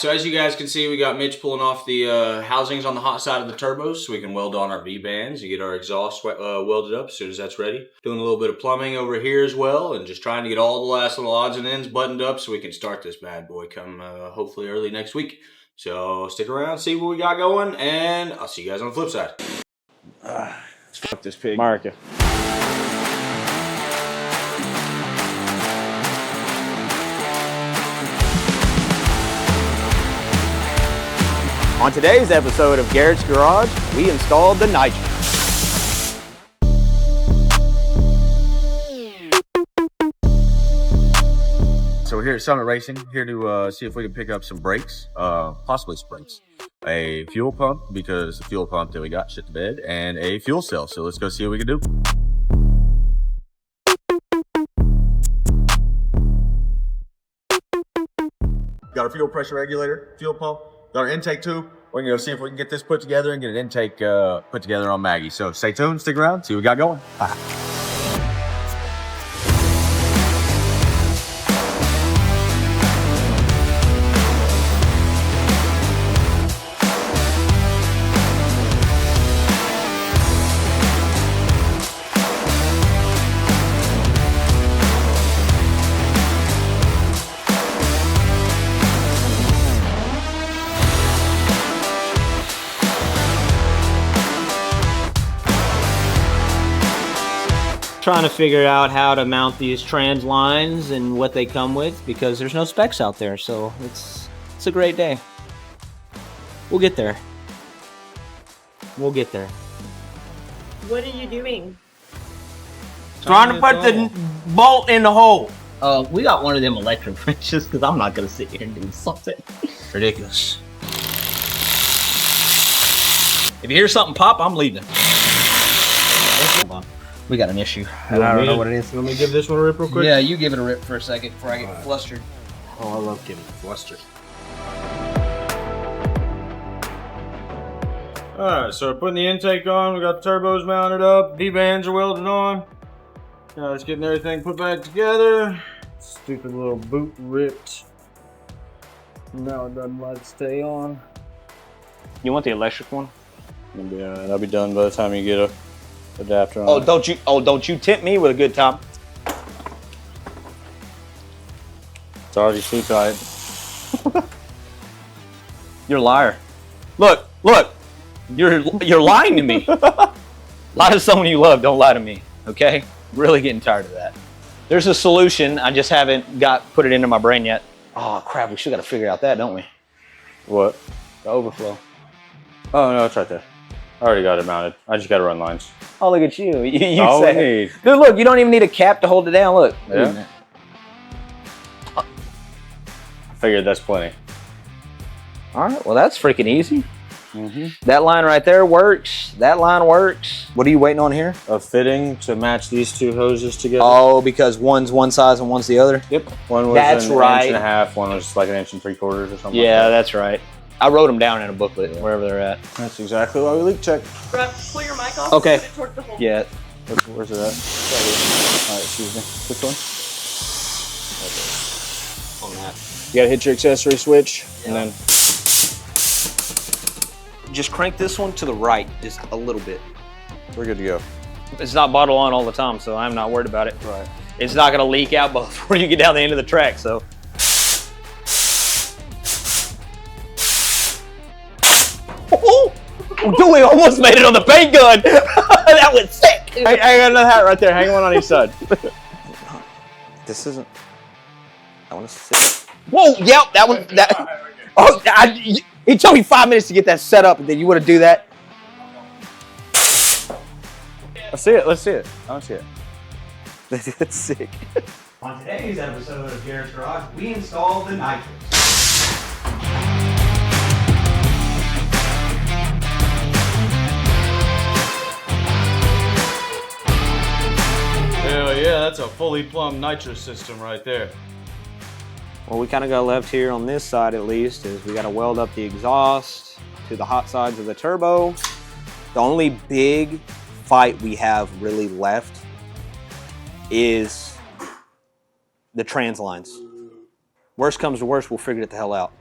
So as you guys can see, we got Mitch pulling off the housings on the hot side of the turbos so we can weld on our V-bands and get our exhaust welded up as soon as that's ready. Doing a little bit of plumbing over here as well and just trying to get all the last little odds and ends buttoned up so we can start this bad boy come hopefully early next week. So stick around, see what we got going, and I'll see you guys on the flip side. Fuck this pig. America. On today's episode of Garrett's Garage, we installed the Nitrous. So we're here at Summit Racing, here to see if we can pick up some brakes, possibly springs, a fuel pump, because the fuel pump that we got shit to bed, and a fuel cell. So let's go see what we can do. Got our fuel pressure regulator, fuel pump, got our intake tube. We're gonna go see if we can get this put together and get an intake put together on Maggie. So stay tuned, stick around, see what we got going. Bye. Trying to figure out how to mount these trans lines and what they come with because there's no specs out there, so it's a great day. We'll get there. We'll get there. What are you doing? Trying to put the bolt in the hole. We got one of them electric wrenches because I'm not gonna sit here and do something ridiculous. If you hear something pop, I'm leaving. Hold on. We got an issue. And I don't know what it is. Let me give this one a rip real quick? Yeah, you give it a rip for a second before I get flustered. Oh, I love getting flustered. Alright, so we're putting the intake on. We got the turbos mounted up. V-bands are welded on. Now it's getting everything put back together. Stupid little boot ripped. Now it doesn't like to stay on. You want the electric one? Yeah, that'll be done by the time you get a adapter on. Don't you tempt me with a good time. It's already too tight. You're a liar. Look, you're lying to me. Lie to someone you love, don't lie to me, okay? Really getting tired of that. There's a solution, I just haven't put it into my brain yet. Oh crap, we still gotta figure out that, don't we? What? The overflow. Oh no, it's right there. I already got it mounted. I just gotta run lines. Oh, look at you. You all say, we need. Dude, look, you don't even need a cap to hold it down, look. Yeah. Figured that's plenty. All right, well that's freaking easy. Mm-hmm. That line right there works. That line works. What are you waiting on here? A fitting to match these two hoses together. Oh, because one's one size and one's the other? Yep. One was That's an right. inch and a half. One was like 1 3/4 or something. Yeah, like that. that's right. I wrote them down in a booklet, wherever they're at. That's exactly why we leak check. Brett, pull your mic off. Okay. And put it towards the hole. Yeah. Where's it at? Alright, excuse me. Which one? On that. You gotta hit your accessory switch, and then Just crank this one to the right, just a little bit. we're good to go. It's not bottle on all the time, so I'm not worried about it. Right. It's not gonna leak out before you get down the end of the track, so. Oh, dude, we almost made it on the paint gun. That was sick. I got another hat right there. Hang one on each side. This isn't. I want to see. Whoa, yep, that one. That. Oh, it took me 5 minutes to get that set up, and then you want to do that? Let's see it. Let's see it. I want to see it. That's sick. On today's episode of Garrett's Garage, we installed the Nitrous. Hell yeah, that's a fully plumbed nitrous system right there. What we kind of got left here on this side at least is we got to weld up the exhaust to the hot sides of the turbo. The only big fight we have really left is the trans lines. Worst comes to worst, we'll figure it the hell out.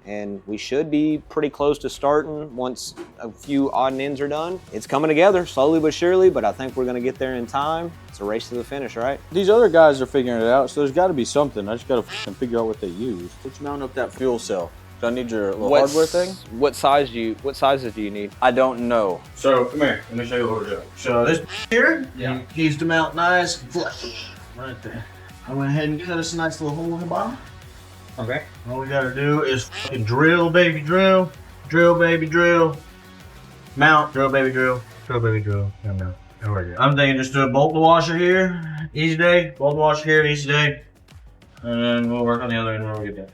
and we should be pretty close to starting once a few odd and ends are done. It's coming together slowly but surely, but I think we're gonna get there in time. It's a race to the finish, right? These other guys are figuring it out, so there's got to be something. I just got to figure out what they use. Let's mount up that fuel cell. Do I need your little hardware thing? What sizes do you need? I don't know. So come here, let me show you what we're doing. So this here, Yeah. keeps them out nice and flush. Right there. I went ahead and cut us a nice little hole in the bottom. Okay. All we gotta do is fucking drill, baby, drill. Drill, baby, drill. Mount, drill, baby, drill. Drill, baby, drill. And mount. There we go. I'm thinking just do a bolt the washer here, easy day. Bolt the washer here, easy day. And then we'll work on the other end when we get done.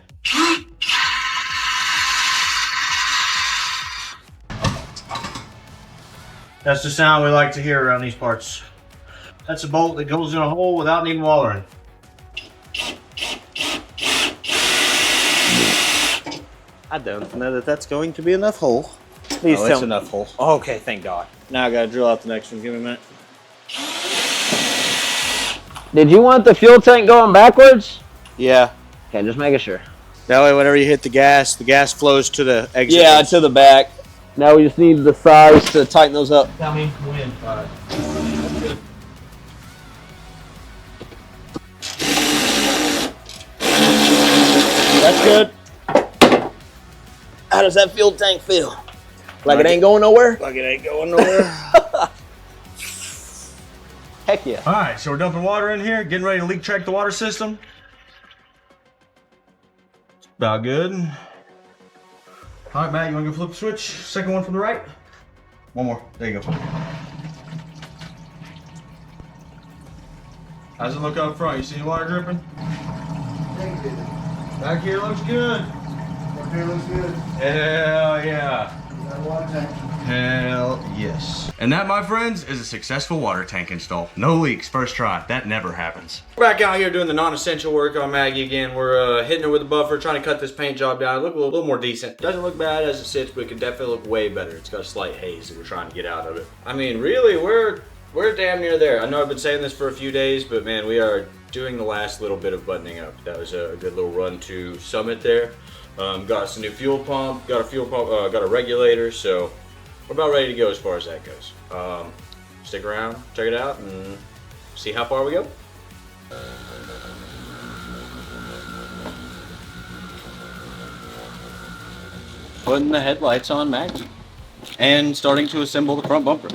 That's the sound we like to hear around these parts. That's a bolt that goes in a hole without needing wallering. I don't know that that's going to be enough hole. Please tell me. Enough hole. Okay, thank God. Now I gotta drill out the next one. Give me a minute. Did you want the fuel tank going backwards? Yeah. Okay, just making sure. That way, whenever you hit the gas flows to the exit. Yeah, to the back. Now we just need the size to tighten those up. Tell me when. That's good. How does that fuel tank feel? Like it ain't going nowhere? Like it ain't going nowhere. Heck yeah. All right, so we're dumping water in here, getting ready to leak check the water system. It's about good. All right, Matt, you want to go flip the switch? Second one from the right. One more. There you go. How's it look up front? You see the water dripping? Back here looks good. Back here looks good. Hell yeah. Got a water tank. Hell yes. And that, my friends, is a successful water tank install. No leaks, first try. That never happens. We're back out here doing the non-essential work on Maggie again. We're hitting her with a buffer, trying to cut this paint job down. Look a little more decent. Doesn't look bad as it sits, but it could definitely look way better. It's got a slight haze that we're trying to get out of it. I mean, really, we're damn near there. I know I've been saying this for a few days, but man, we are doing the last little bit of buttoning up. That was a good little run to Summit there. Got us a new fuel pump, got a regulator, so we're about ready to go as far as that goes. Stick around, check it out, and see how far we go. Putting the headlights on Maggie and starting to assemble the front bumper.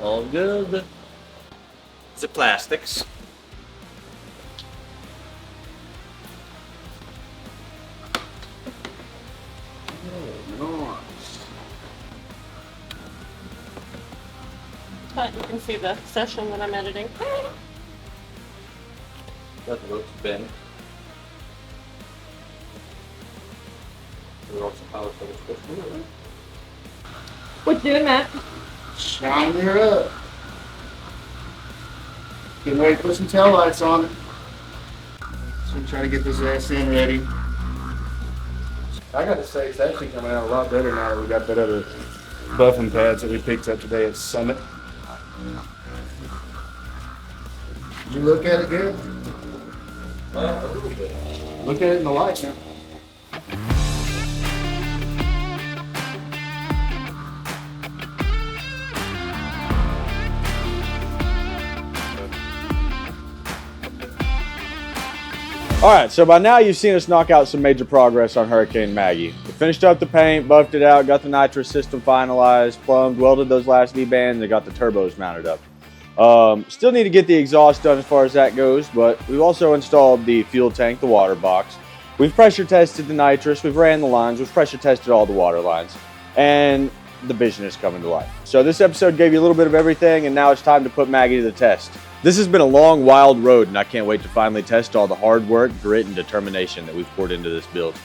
All good. It's the plastics. But you can see the session that I'm editing. That looks bent. What you doing, Matt? Shine her up. Getting ready to put some tail lights on it. So try to get this ass in ready. I gotta say, it's actually coming out a lot better now that we got that other buffing pads that we picked up today at Summit. Did you look at it good? A little bit. Look at it in the light now. All right, so by now you've seen us knock out some major progress on Hurricane Maggie. We finished up the paint, buffed it out, got the nitrous system finalized, plumbed, welded those last V-bands, and got the turbos mounted up. Still need to get the exhaust done as far as that goes, but we've also installed the fuel tank, the water box. We've pressure tested the nitrous, we've ran the lines, we've pressure tested all the water lines, and the vision is coming to life. So this episode gave you a little bit of everything, and now it's time to put Maggie to the test. This has been a long, wild road, and I can't wait to finally test all the hard work, grit, and determination that we've poured into this build.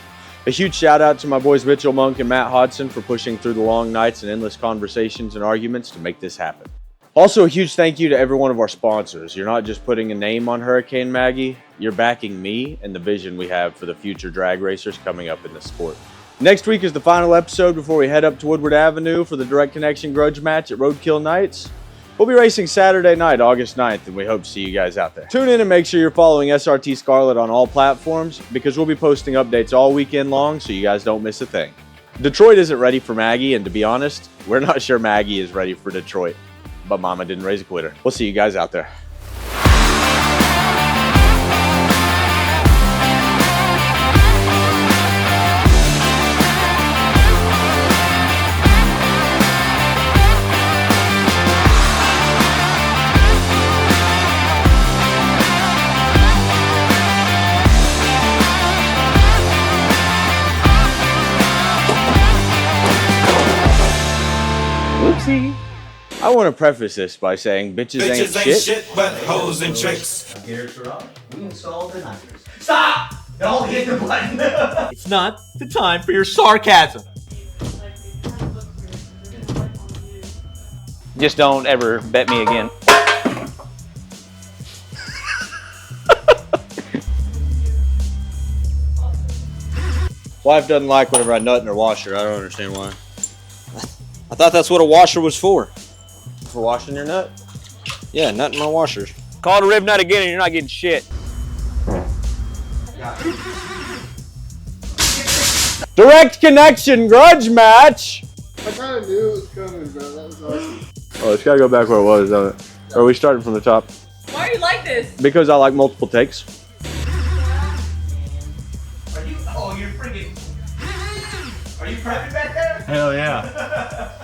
A huge shout out to my boys Mitchell Monk and Matt Hodson for pushing through the long nights and endless conversations and arguments to make this happen. Also, a huge thank you to every one of our sponsors. You're not just putting a name on Hurricane Maggie, you're backing me and the vision we have for the future drag racers coming up in the sport. Next week is the final episode before we head up to Woodward Avenue for the Direct Connection Grudge Match at Roadkill Nights. We'll be racing Saturday night, August 9th, and we hope to see you guys out there. Tune in and make sure you're following SRT Scarlet on all platforms because we'll be posting updates all weekend long so you guys don't miss a thing. Detroit isn't ready for Maggie, and to be honest, we're not sure Maggie is ready for Detroit. But Mama didn't raise a quitter. We'll see you guys out there. Oopsie. I want to preface this by saying bitches ain't shit. but hoes and tricks. Gears are on. We installed the nitrous. Stop! Don't hit the button. It's not the time for your sarcasm. Just don't ever bet me again. Wife doesn't like whenever I nut in her washer. I don't understand why. I thought that's what a washer was for. For washing your nut? Yeah, nut in my washers. Call it a rib nut again and you're not getting shit. Direct Connection Grudge Match! I kind of knew it was coming, bro. That was awesome. Oh, it's gotta go back where it was, don't it? Or are we starting from the top? Why are you like this? Because I like multiple takes. Are you freaking... Are you prepping back there? Hell yeah.